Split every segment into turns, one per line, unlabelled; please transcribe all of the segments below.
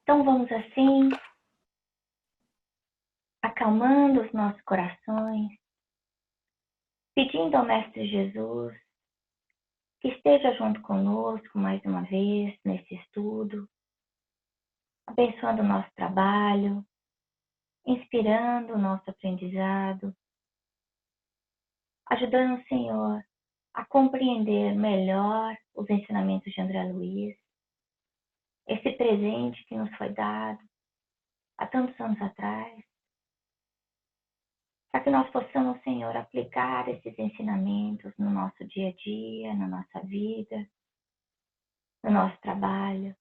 Então vamos assim, acalmando os nossos corações, pedindo ao Mestre Jesus que esteja junto conosco mais uma vez nesse estudo, abençoando o nosso trabalho, inspirando o nosso aprendizado, ajudando o Senhor a compreender melhor os ensinamentos de André Luiz, esse presente que nos foi dado há tantos anos atrás, para que nós possamos, Senhor, aplicar esses ensinamentos no nosso dia a dia, na nossa vida, no nosso trabalho,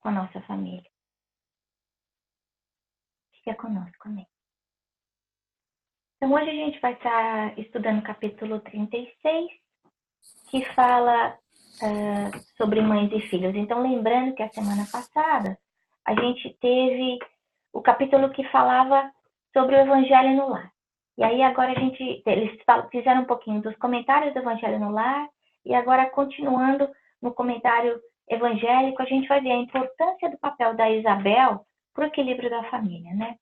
com a nossa família. Fica conosco, amém. Então, hoje a gente vai estar estudando o capítulo 36, que fala sobre mães e filhos. Então, lembrando que a semana passada a gente teve o capítulo que falava sobre o Evangelho no Lar. E aí agora eles fizeram um pouquinho dos comentários do Evangelho no Lar, e agora continuando no comentário evangélico, a gente vai ver a importância do papel da Isabel para o equilíbrio da família, né?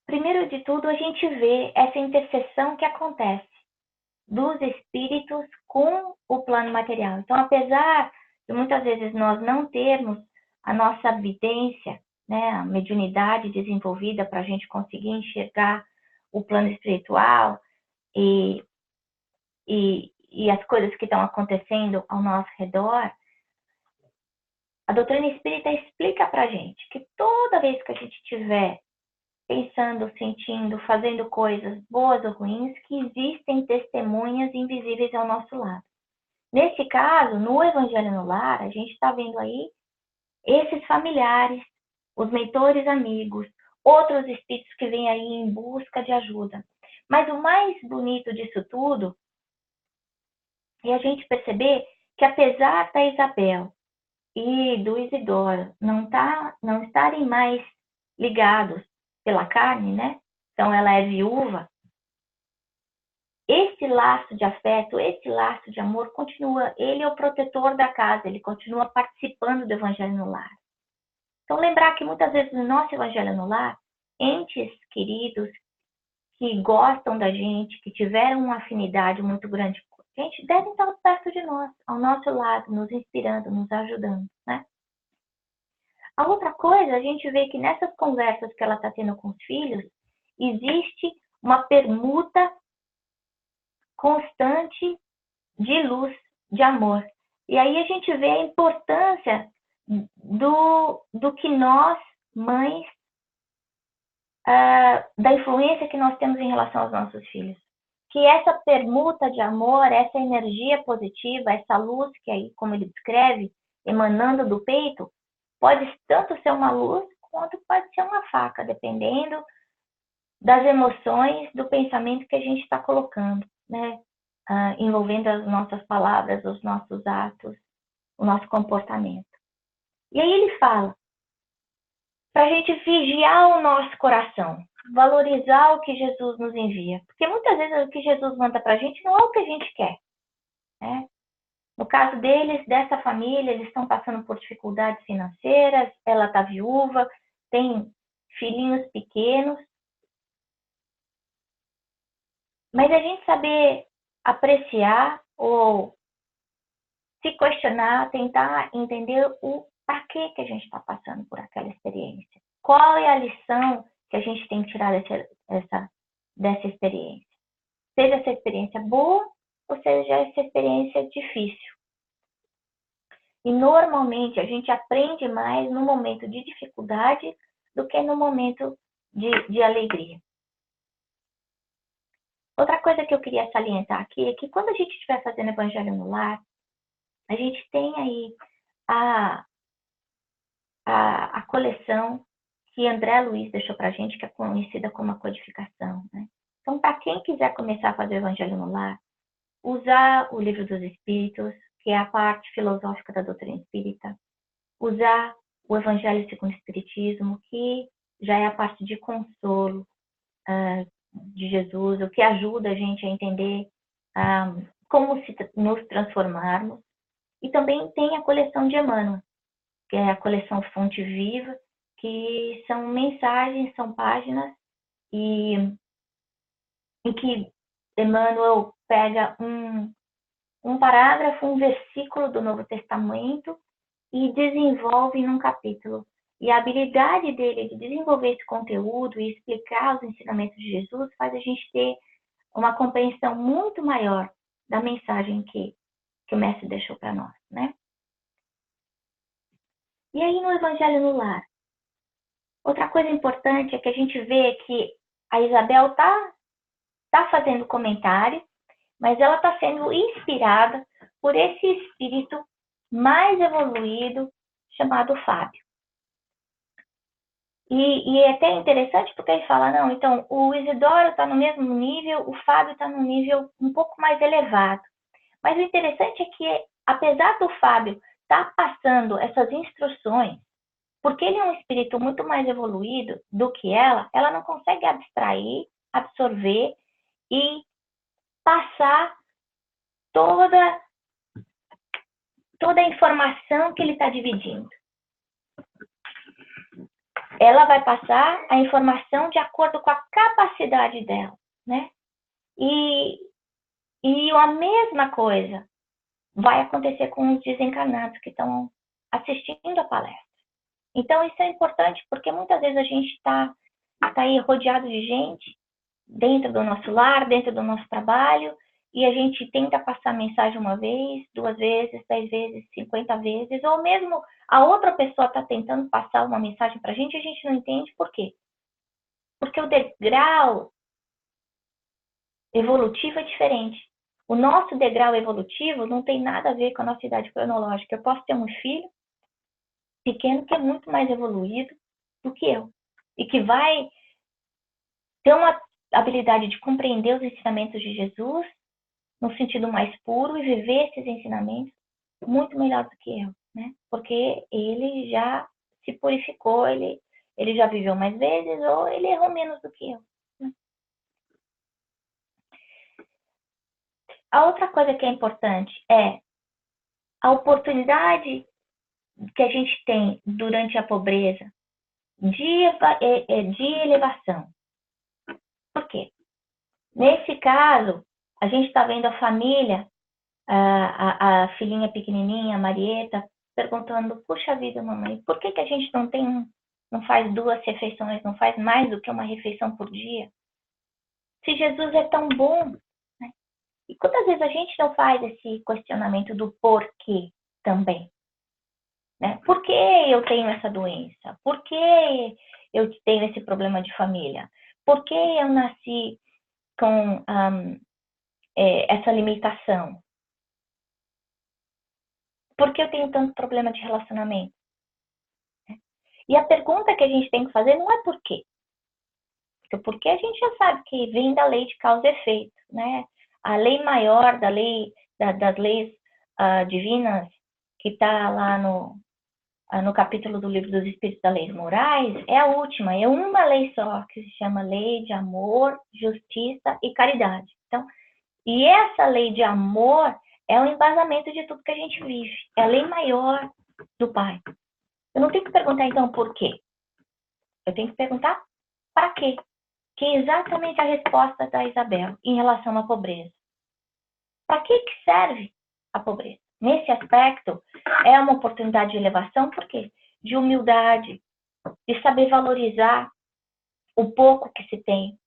Primeiro de tudo, a gente vê essa interseção que acontece dos espíritos com o plano material. Então, apesar de muitas vezes nós não termos a nossa vidência, né, a mediunidade desenvolvida para a gente conseguir enxergar o plano espiritual e as coisas que estão acontecendo ao nosso redor, a doutrina espírita explica para a gente que toda vez que a gente estiver pensando, sentindo, fazendo coisas boas ou ruins, que existem testemunhas invisíveis ao nosso lado. Nesse caso, no Evangelho no Lar, a gente está vendo aí esses familiares, os mentores amigos, outros espíritos que vêm aí em busca de ajuda. Mas o mais bonito disso tudo é a gente perceber que apesar da Isabel e do Isidoro não estarem mais ligados pela carne, né? Então ela é viúva. Esse laço de afeto, esse laço de amor continua. Ele é o protetor da casa, ele continua participando do Evangelho no Lar. Então lembrar que muitas vezes no nosso Evangelho no Lar, entes queridos que gostam da gente, que tiveram uma afinidade muito grande com a gente, devem estar perto de nós, ao nosso lado, nos inspirando, nos ajudando, né? A outra coisa, a gente vê que nessas conversas que ela está tendo com os filhos, existe uma permuta constante de luz, de amor. E aí a gente vê a importância do que nós, mães, da influência que nós temos em relação aos nossos filhos. Que essa permuta de amor, essa energia positiva, essa luz que aí, como ele descreve, emanando do peito, pode tanto ser uma luz quanto pode ser uma faca, dependendo das emoções, do pensamento que a gente está colocando, né? Envolvendo as nossas palavras, os nossos atos, o nosso comportamento. E aí ele fala para a gente vigiar o nosso coração, valorizar o que Jesus nos envia. Porque muitas vezes o que Jesus manda para a gente não é o que a gente quer, né? No caso deles, dessa família, eles estão passando por dificuldades financeiras, ela está viúva, tem filhinhos pequenos. Mas a gente saber apreciar ou se questionar, tentar entender o para que a gente está passando por aquela experiência. Qual é a lição que a gente tem que tirar dessa experiência? Seja essa experiência boa ou seja essa experiência difícil. E normalmente a gente aprende mais no momento de dificuldade do que no momento de alegria. Outra coisa que eu queria salientar aqui é que quando a gente estiver fazendo Evangelho no Lar, a gente tem aí a coleção que André Luiz deixou para a gente, que é conhecida como a codificação, né? Então, para quem quiser começar a fazer o Evangelho no Lar, usar o Livro dos Espíritos, que é a parte filosófica da doutrina espírita, usar o Evangelho segundo o Espiritismo, que já é a parte de consolo de Jesus, o que ajuda a gente a entender como nos transformarmos. E também tem a coleção de Emmanuel, que é a coleção Fonte Viva, que são mensagens, são páginas, e em que Emmanuel pega um parágrafo, um versículo do Novo Testamento e desenvolve num capítulo. E a habilidade dele de desenvolver esse conteúdo e explicar os ensinamentos de Jesus faz a gente ter uma compreensão muito maior da mensagem que o Mestre deixou para nós, né? E aí no Evangelho no Lar, outra coisa importante é que a gente vê que a Isabel tá fazendo comentário, mas ela está sendo inspirada por esse espírito mais evoluído chamado Fábio. E é até interessante porque ele fala, não, então o Isidoro está no mesmo nível, o Fábio está num nível um pouco mais elevado. Mas o interessante é que, apesar do Fábio estar passando essas instruções, porque ele é um espírito muito mais evoluído do que ela não consegue abstrair, absorver e passar toda a informação que ele está dividindo. Ela vai passar a informação de acordo com a capacidade dela, né? E a mesma coisa vai acontecer com os desencarnados que estão assistindo a palestra. Então, isso é importante, porque muitas vezes a gente está aí rodeado de gente, dentro do nosso lar, dentro do nosso trabalho, e a gente tenta passar a mensagem uma vez, 2 vezes, 10 vezes, 50 vezes, ou mesmo a outra pessoa está tentando passar uma mensagem para a gente não entende por quê. Porque o degrau evolutivo é diferente. O nosso degrau evolutivo não tem nada a ver com a nossa idade cronológica. Eu posso ter um filho pequeno que é muito mais evoluído do que eu, e que vai ter uma habilidade de compreender os ensinamentos de Jesus no sentido mais puro e viver esses ensinamentos muito melhor do que eu, né? Porque ele já se purificou, ele já viveu mais vezes ou ele errou menos do que eu, né? A outra coisa que é importante é a oportunidade que a gente tem durante a pobreza de elevação. Por quê? Nesse caso, a gente está vendo a família, a filhinha pequenininha, a Marieta, perguntando, puxa vida, mamãe, por que a gente não faz 2 refeições, não faz mais do que uma refeição por dia? Se Jesus é tão bom, né? E quantas vezes a gente não faz esse questionamento do porquê também? Né? Por que eu tenho essa doença? Por que eu tenho esse problema de família? Por que eu nasci com essa limitação? Por que eu tenho tanto problema de relacionamento? E a pergunta que a gente tem que fazer não é por quê. Porque por quê a gente já sabe que vem da lei de causa e efeito, né? A lei maior das leis divinas, que está lá no capítulo do Livro dos Espíritos das Leis Morais, é a última, é uma lei só, que se chama Lei de Amor, Justiça e Caridade. Então, e essa lei de amor é o embasamento de tudo que a gente vive. É a lei maior do Pai. Eu não tenho que perguntar, então, por quê. Eu tenho que perguntar para quê. Que é exatamente a resposta da Isabel em relação à pobreza. Para que serve a pobreza? Nesse aspecto, é uma oportunidade de elevação, por quê? De humildade, de saber valorizar o pouco que se tem.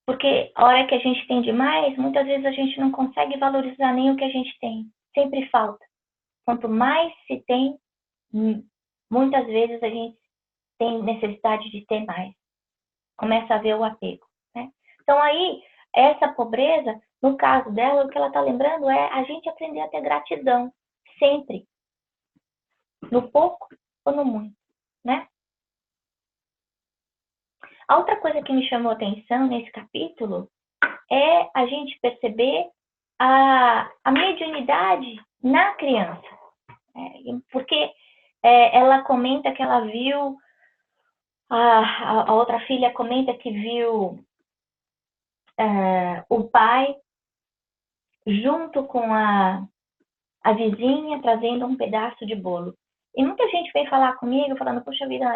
Porque a hora que a gente tem demais, muitas vezes a gente não consegue valorizar nem o que a gente tem. Sempre falta. Quanto mais se tem, muitas vezes a gente tem necessidade de ter mais. Começa a ver o apego, né? Então aí, essa pobreza, no caso dela, o que ela está lembrando é a gente aprender a ter gratidão, sempre. No pouco ou no muito, né? A outra coisa que me chamou a atenção nesse capítulo é a gente perceber a mediunidade na criança. Porque ela comenta que ela viu, a outra filha comenta que viu o pai junto com a vizinha, trazendo um pedaço de bolo. E muita gente vem falar comigo, falando, puxa vida,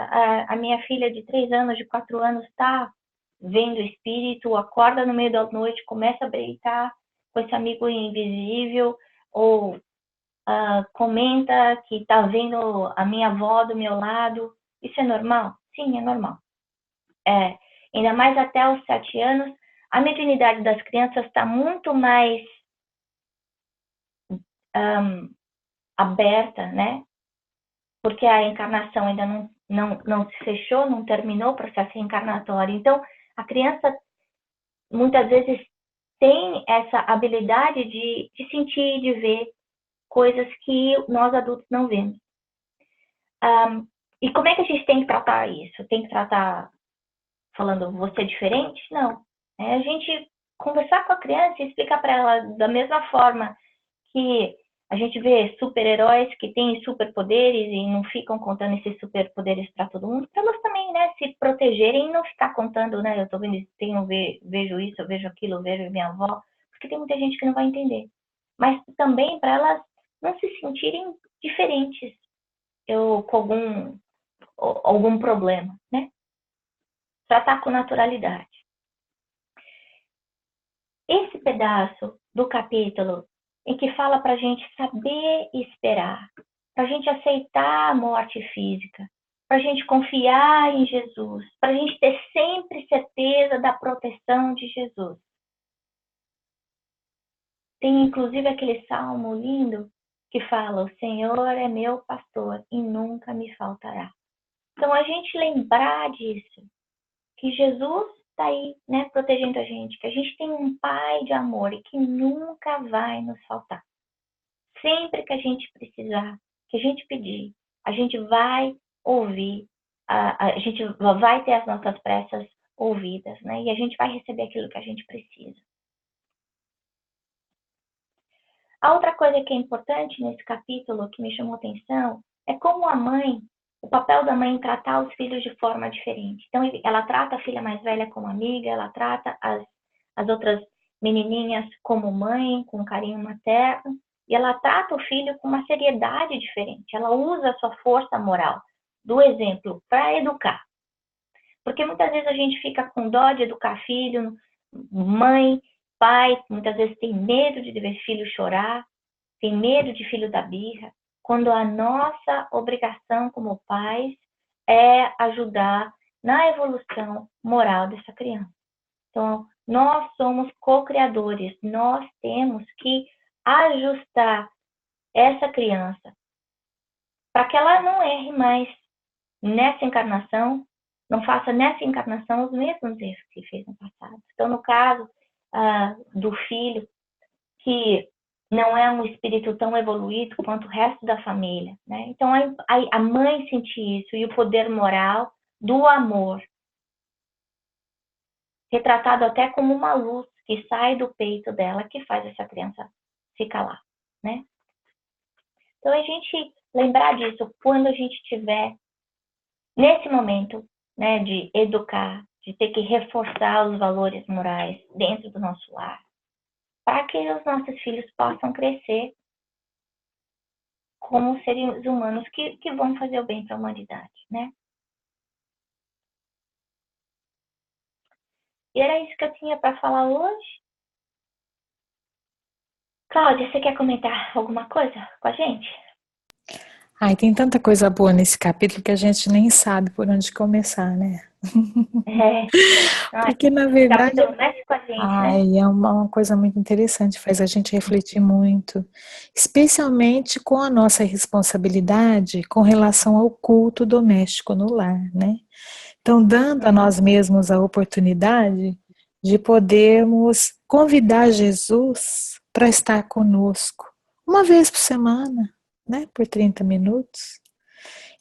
a minha filha de 3 anos, de 4 anos, está vendo espírito, acorda no meio da noite, começa a brincar com esse amigo invisível, ou comenta que está vendo a minha avó do meu lado. Isso é normal? Sim, é normal. Ainda mais até os 7 anos, a mediunidade das crianças está muito mais aberta, né? Porque a encarnação ainda não se fechou, não terminou o processo reencarnatório. Então, a criança muitas vezes tem essa habilidade de sentir, de ver coisas que nós adultos não vemos. E como é que a gente tem que tratar isso? Tem que tratar falando, você é diferente? Não. É a gente conversar com a criança e explicar para ela da mesma forma que a gente vê super-heróis que têm superpoderes e não ficam contando esses superpoderes para todo mundo, para elas também, né, se protegerem e não ficar contando, né, eu tô vendo isso, vejo isso, eu vejo aquilo, eu vejo minha avó, porque tem muita gente que não vai entender. Mas também para elas não se sentirem diferentes, com algum problema, né? Tratar com naturalidade. Esse pedaço do capítulo em que fala para a gente saber esperar, para a gente aceitar a morte física, para a gente confiar em Jesus, para a gente ter sempre certeza da proteção de Jesus. Tem inclusive aquele salmo lindo que fala, o Senhor é meu pastor e nunca me faltará. Então a gente lembrar disso, que Jesus está aí, né, protegendo a gente, que a gente tem um Pai de amor e que nunca vai nos faltar. Sempre que a gente precisar, que a gente pedir, a gente vai ouvir, a gente vai ter as nossas preces ouvidas, né? E a gente vai receber aquilo que a gente precisa. A outra coisa que é importante nesse capítulo, que me chamou a atenção, é como a mãe, o papel da mãe em tratar os filhos de forma diferente. Então, ela trata a filha mais velha como amiga, ela trata as outras menininhas como mãe, com carinho materno, e ela trata o filho com uma seriedade diferente. Ela usa a sua força moral do exemplo para educar. Porque muitas vezes a gente fica com dó de educar filho, mãe, pai, muitas vezes tem medo de ver filho chorar, tem medo de filho dar birra, quando a nossa obrigação como pais é ajudar na evolução moral dessa criança. Então, nós somos co-criadores, nós temos que ajustar essa criança para que ela não erre mais nessa encarnação, não faça nessa encarnação os mesmos erros que fez no passado. Então, no caso do filho que não é um espírito tão evoluído quanto o resto da família, né? Então, a mãe sentir isso e o poder moral do amor, retratado até como uma luz que sai do peito dela, que faz essa criança ficar lá, né? Então, a gente lembrar disso quando a gente estiver nesse momento, né, de educar, de ter que reforçar os valores morais dentro do nosso lar, para que os nossos filhos possam crescer como seres humanos que vão fazer o bem para a humanidade, né? E era isso que eu tinha para falar hoje. Cláudia, você quer comentar alguma coisa com a gente?
Ai, tem tanta coisa boa nesse capítulo que a gente nem sabe por onde começar, né?
É,
Porque, na
esse
verdade,
capítulo mexe com a gente, né?
ai, é uma coisa muito interessante, faz a gente refletir muito, especialmente com a nossa responsabilidade com relação ao culto doméstico no lar, né? Então, dando a nós mesmos a oportunidade de podermos convidar Jesus para estar conosco uma vez por semana, né? Por 30 minutos.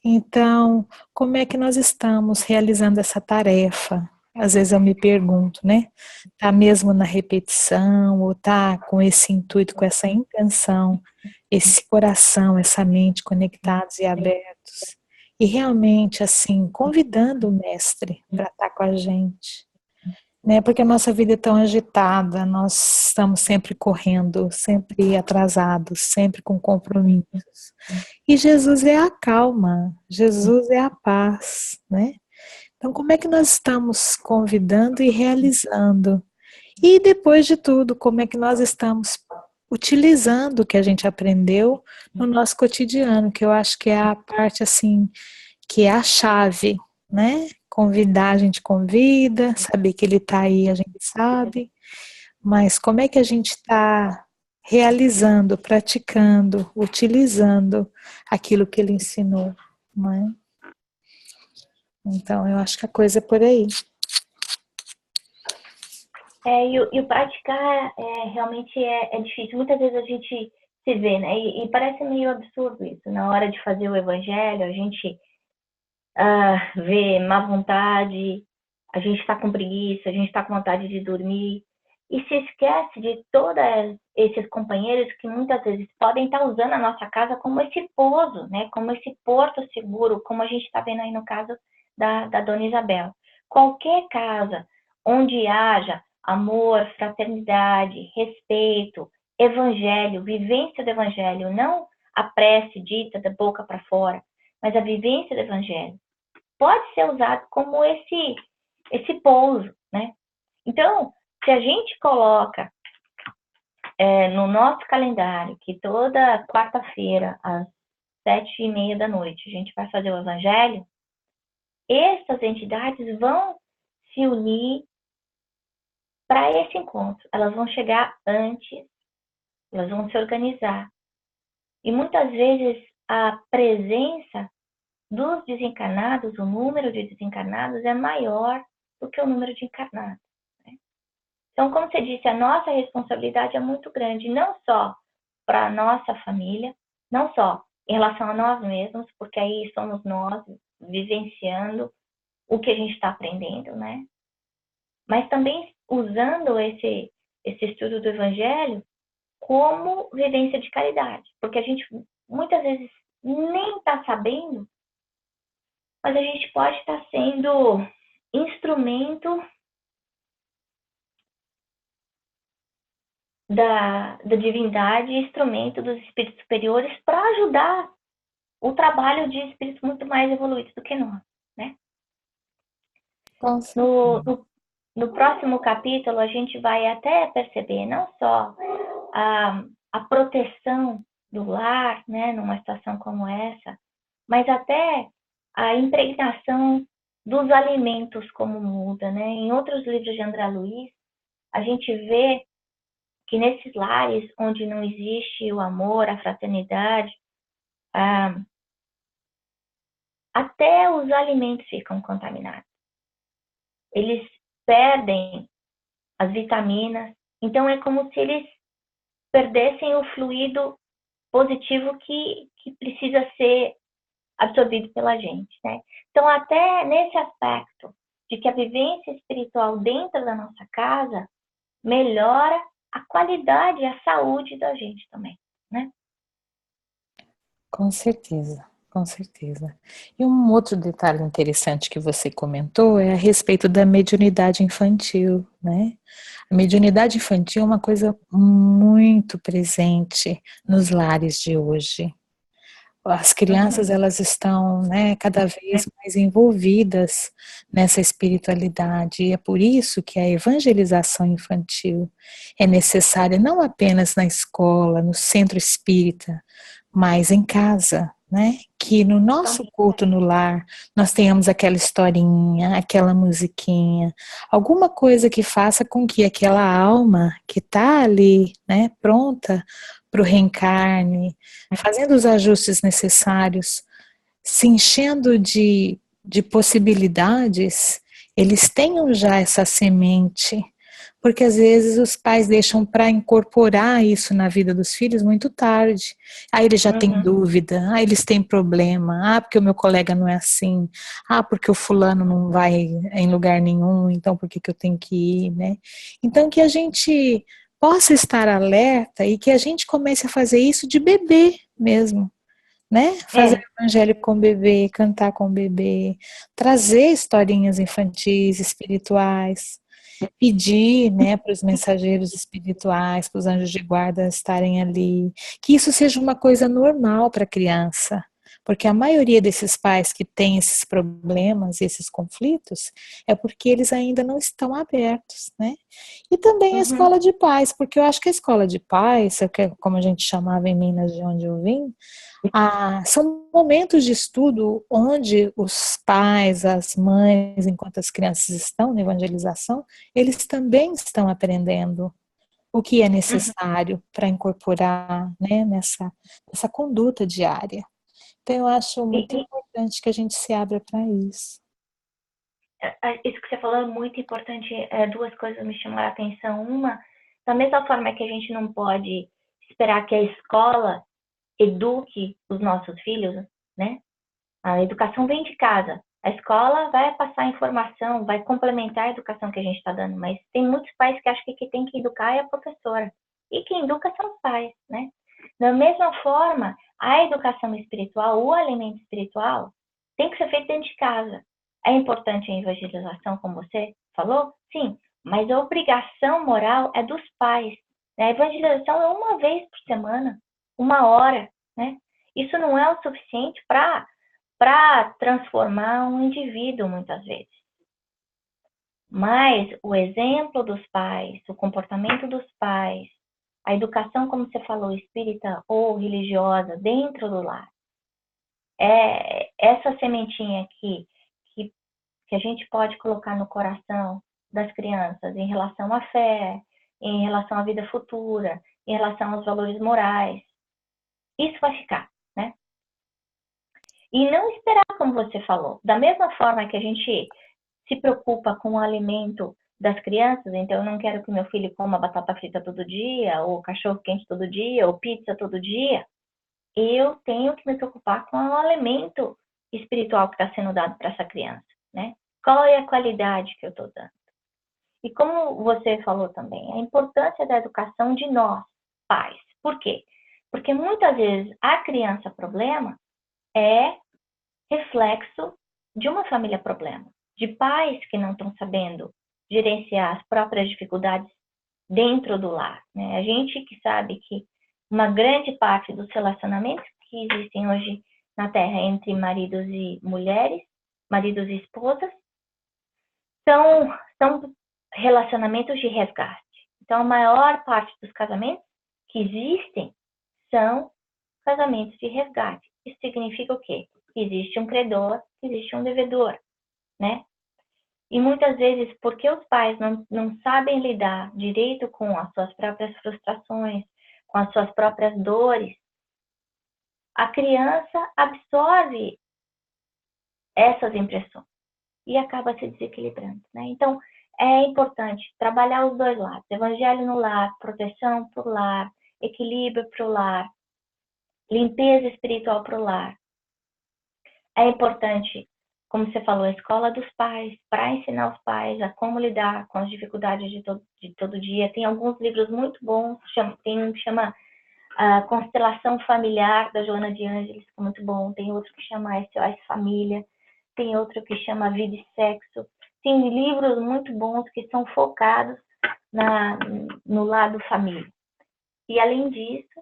Então, como é que nós estamos realizando essa tarefa? Às vezes eu me pergunto, né? Tá mesmo na repetição ou tá com esse intuito, com essa intenção, esse coração, essa mente conectados e abertos? E realmente assim, convidando o mestre para estar com a gente. né? Porque a nossa vida é tão agitada, nós estamos sempre correndo, sempre atrasados, sempre com compromissos. E Jesus é a calma, Jesus é a paz, né? Então, como é que nós estamos convidando e realizando? E depois de tudo, como é que nós estamos utilizando o que a gente aprendeu no nosso cotidiano, que eu acho que é a parte assim, que é a chave, né? Convidar, a gente convida, saber que ele está aí, a gente sabe, mas como é que a gente está realizando, praticando, utilizando aquilo que ele ensinou, não é? Então, eu acho que a coisa é por aí.
E o praticar realmente é difícil. Muitas vezes a gente se vê, né? E parece meio absurdo isso. Na hora de fazer o evangelho, a gente vê má vontade, a gente está com preguiça, a gente está com vontade de dormir. E se esquece de todos esses companheiros que muitas vezes podem estar usando a nossa casa como esse pouso, né? Como esse porto seguro, como a gente está vendo aí no caso da Dona Isabel. Qualquer casa onde haja amor, fraternidade, respeito, evangelho, vivência do evangelho, não a prece dita da boca para fora, mas a vivência do evangelho, pode ser usado como esse pouso, né? Então, se a gente coloca no nosso calendário que toda quarta-feira, às 7:30 da noite, a gente vai fazer o evangelho, essas entidades vão se unir para esse encontro. Elas vão chegar antes, elas vão se organizar. E muitas vezes a presença dos desencarnados, o número de desencarnados é maior do que o número de encarnados. Né? Então, como você disse, a nossa responsabilidade é muito grande, não só para a nossa família, não só em relação a nós mesmos, porque aí somos nós vivenciando o que a gente está aprendendo, né? Mas também usando esse estudo do Evangelho como vivência de caridade, porque a gente muitas vezes nem está sabendo, mas a gente pode estar sendo instrumento da divindade, instrumento dos espíritos superiores para ajudar o trabalho de espíritos muito mais evoluídos do que nós, né? No próximo capítulo, a gente vai até perceber não só a proteção do lar, né, numa situação como essa, mas até a impregnação dos alimentos como muda, né? Em outros livros de André Luiz, a gente vê que nesses lares onde não existe o amor, a fraternidade, até os alimentos ficam contaminados. Eles perdem as vitaminas, então é como se eles perdessem o fluido positivo que precisa ser absorvido pela gente, né? Então, até nesse aspecto de que a vivência espiritual dentro da nossa casa melhora a qualidade e a saúde da gente também, né?
Com certeza, com certeza. E um outro detalhe interessante que você comentou é a respeito da mediunidade infantil, né? A mediunidade infantil é uma coisa muito presente nos lares de hoje. As crianças, elas estão, né, cada vez mais envolvidas nessa espiritualidade, e é por isso que a evangelização infantil é necessária não apenas na escola, no centro espírita, mas em casa, né? Que no nosso culto no lar nós tenhamos aquela historinha, aquela musiquinha, alguma coisa que faça com que aquela alma que está ali, né, pronta para o reencarne, fazendo os ajustes necessários, se enchendo de possibilidades, eles tenham já essa semente, porque às vezes os pais deixam para incorporar isso na vida dos filhos muito tarde. Aí eles já têm dúvida, eles têm problema, porque o meu colega não é assim, porque o fulano não vai em lugar nenhum, então por que eu tenho que ir, né? Então que a gente possa estar alerta e que a gente comece a fazer isso de bebê mesmo, né? Fazer evangelho com bebê, cantar com bebê, trazer historinhas infantis, espirituais. pedir, né, para os mensageiros espirituais, para os anjos de guarda estarem ali, que isso seja uma coisa normal para a criança, porque a maioria desses pais que têm esses problemas, esses conflitos, é porque eles ainda não estão abertos, né? E também a
Uhum,
escola de pais, porque eu acho que a escola de pais, como a gente chamava em Minas, de onde eu vim, são momentos de estudo onde os pais, as mães, enquanto as crianças estão na evangelização, eles também estão aprendendo o que é
uhum.
necessário para incorporar, né, nessa conduta diária. Então, eu acho
E,
muito
e
importante que a gente se abra para isso.
isso que você falou é muito importante. Duas coisas me chamaram a atenção. Uma, da mesma forma que a gente não pode esperar que a escola eduque os nossos filhos, né? A educação vem de casa. A escola vai passar informação, vai complementar a educação que a gente está dando, mas tem muitos pais que acham que quem tem que educar é a professora. E quem educa são os pais, né? Da mesma forma, a educação espiritual, o alimento espiritual, tem que ser feito dentro de casa. É importante a evangelização, como você falou? Sim, mas a obrigação moral é dos pais. A evangelização é uma vez por semana, 1 hora, né? Isso não é o suficiente para transformar um indivíduo, muitas vezes. Mas o exemplo dos pais, o comportamento dos pais, a educação, como você falou, espírita ou religiosa dentro do lar, é essa sementinha aqui que a gente pode colocar no coração das crianças em relação à fé, em relação à vida futura, em relação aos valores morais. Isso vai ficar, né? E não esperar, como você falou, da mesma forma que a gente se preocupa com o alimento das crianças, então eu não quero que meu filho coma batata frita todo dia, ou cachorro quente todo dia, ou pizza todo dia. Eu tenho que me preocupar com o alimento espiritual que está sendo dado para essa criança, né? Qual é a qualidade que eu estou dando? E como você falou também, a importância da educação de nós, pais. Por quê? Porque muitas vezes a criança problema é reflexo de uma família problema, de pais que não estão sabendo gerenciar as próprias dificuldades dentro do lar, né? A gente que sabe que uma grande parte dos relacionamentos que existem hoje na Terra entre maridos e mulheres, maridos e esposas, são relacionamentos de resgate. Então, a maior parte dos casamentos que existem são casamentos de resgate. Isso significa o quê? Existe um credor, existe um devedor, né? E muitas vezes, porque os pais não sabem lidar direito com as suas próprias frustrações, com as suas próprias dores, a criança absorve essas impressões e acaba se desequilibrando, né? Então, é importante trabalhar os dois lados. Evangelho no lar, proteção para o lar, equilíbrio para o lar, limpeza espiritual para o lar. É importante, como você falou, a escola dos pais, para ensinar os pais a como lidar com as dificuldades de todo dia. Tem alguns livros muito bons, tem um que chama Constelação Familiar, da Joana de Ângeles, que é muito bom. Tem outro que chama SOS Família. Tem outro que chama Vida e Sexo. Tem livros muito bons que são focados no lado família. E, além disso,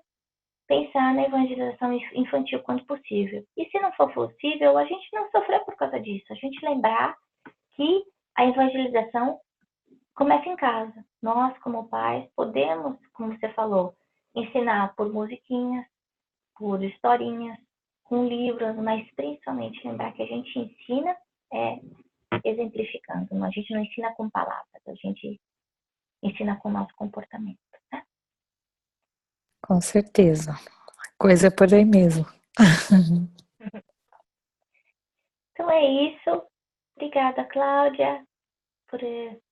pensar na evangelização infantil quanto possível. E se não for possível, a gente não sofrer por causa disso. A gente lembrar que a evangelização começa em casa. Nós, como pais, podemos, como você falou, ensinar por musiquinhas, por historinhas, com livros, mas principalmente lembrar que a gente ensina exemplificando. A gente não ensina com palavras, a gente ensina com o nosso comportamento. Né?
Com certeza. Coisa por aí mesmo.
Então é isso. Obrigada, Cláudia, por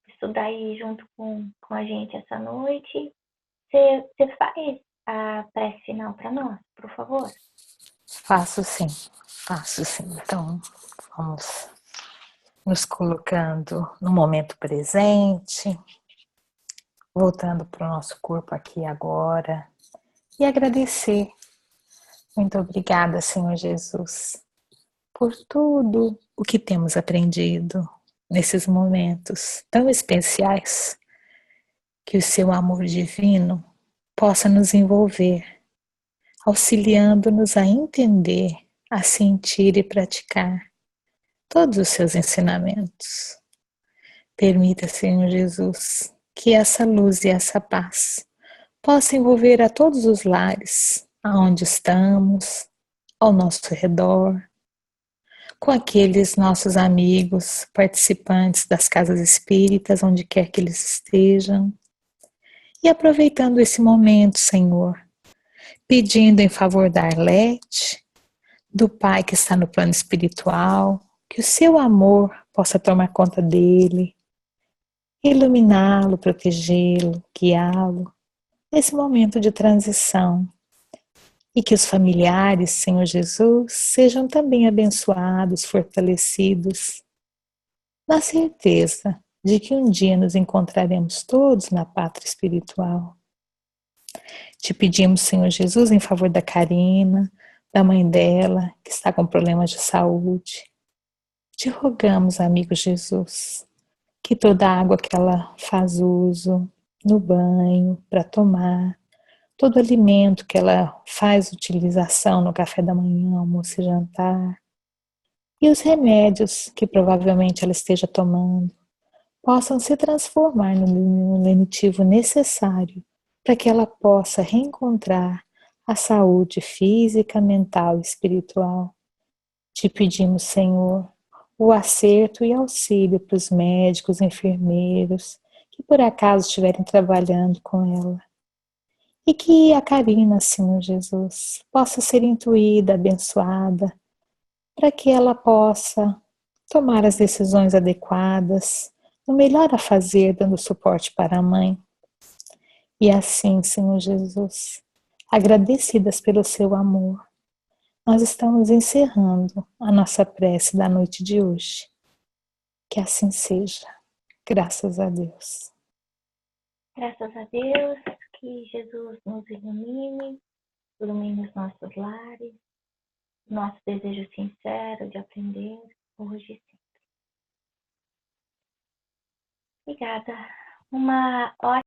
estudar aí junto com a gente essa noite. Você faz a prece final para nós, por favor?
Faço sim, faço sim. Então, vamos nos colocando no momento presente, voltando para o nosso corpo aqui e agora, e agradecer. Muito obrigada, Senhor Jesus, por tudo o que temos aprendido nesses momentos tão especiais, que o seu amor divino possa nos envolver, auxiliando-nos a entender, a sentir e praticar todos os seus ensinamentos. Permita, Senhor Jesus, que essa luz e essa paz possa envolver a todos os lares, aonde estamos, ao nosso redor, com aqueles nossos amigos, participantes das casas espíritas, onde quer que eles estejam. E aproveitando esse momento, Senhor, pedindo em favor da Arlete, do Pai que está no plano espiritual, que o seu amor possa tomar conta dele, iluminá-lo, protegê-lo, guiá-lo, nesse momento de transição. E que os familiares, Senhor Jesus, sejam também abençoados, fortalecidos, na certeza de que um dia nos encontraremos todos na pátria espiritual. Te pedimos, Senhor Jesus, em favor da Karina, da mãe dela, que está com problemas de saúde. Te rogamos, amigo Jesus, que toda a água que ela faz uso no banho, para tomar, todo alimento que ela faz utilização no café da manhã, almoço e jantar, e os remédios que provavelmente ela esteja tomando, possam se transformar no lenitivo necessário para que ela possa reencontrar a saúde física, mental e espiritual. Te pedimos, Senhor, o acerto e auxílio para os médicos, enfermeiros, que por acaso estiverem trabalhando com ela. E que a Karina, Senhor Jesus, possa ser intuída, abençoada, para que ela possa tomar as decisões adequadas, o melhor a fazer, dando suporte para a mãe. E assim, Senhor Jesus, agradecidas pelo seu amor, nós estamos encerrando a nossa prece da noite de hoje. Que assim seja. Graças a Deus.
Graças a Deus, que Jesus nos ilumine os nossos lares, nosso desejo sincero de aprender hoje e sempre. Obrigada. Uma ótima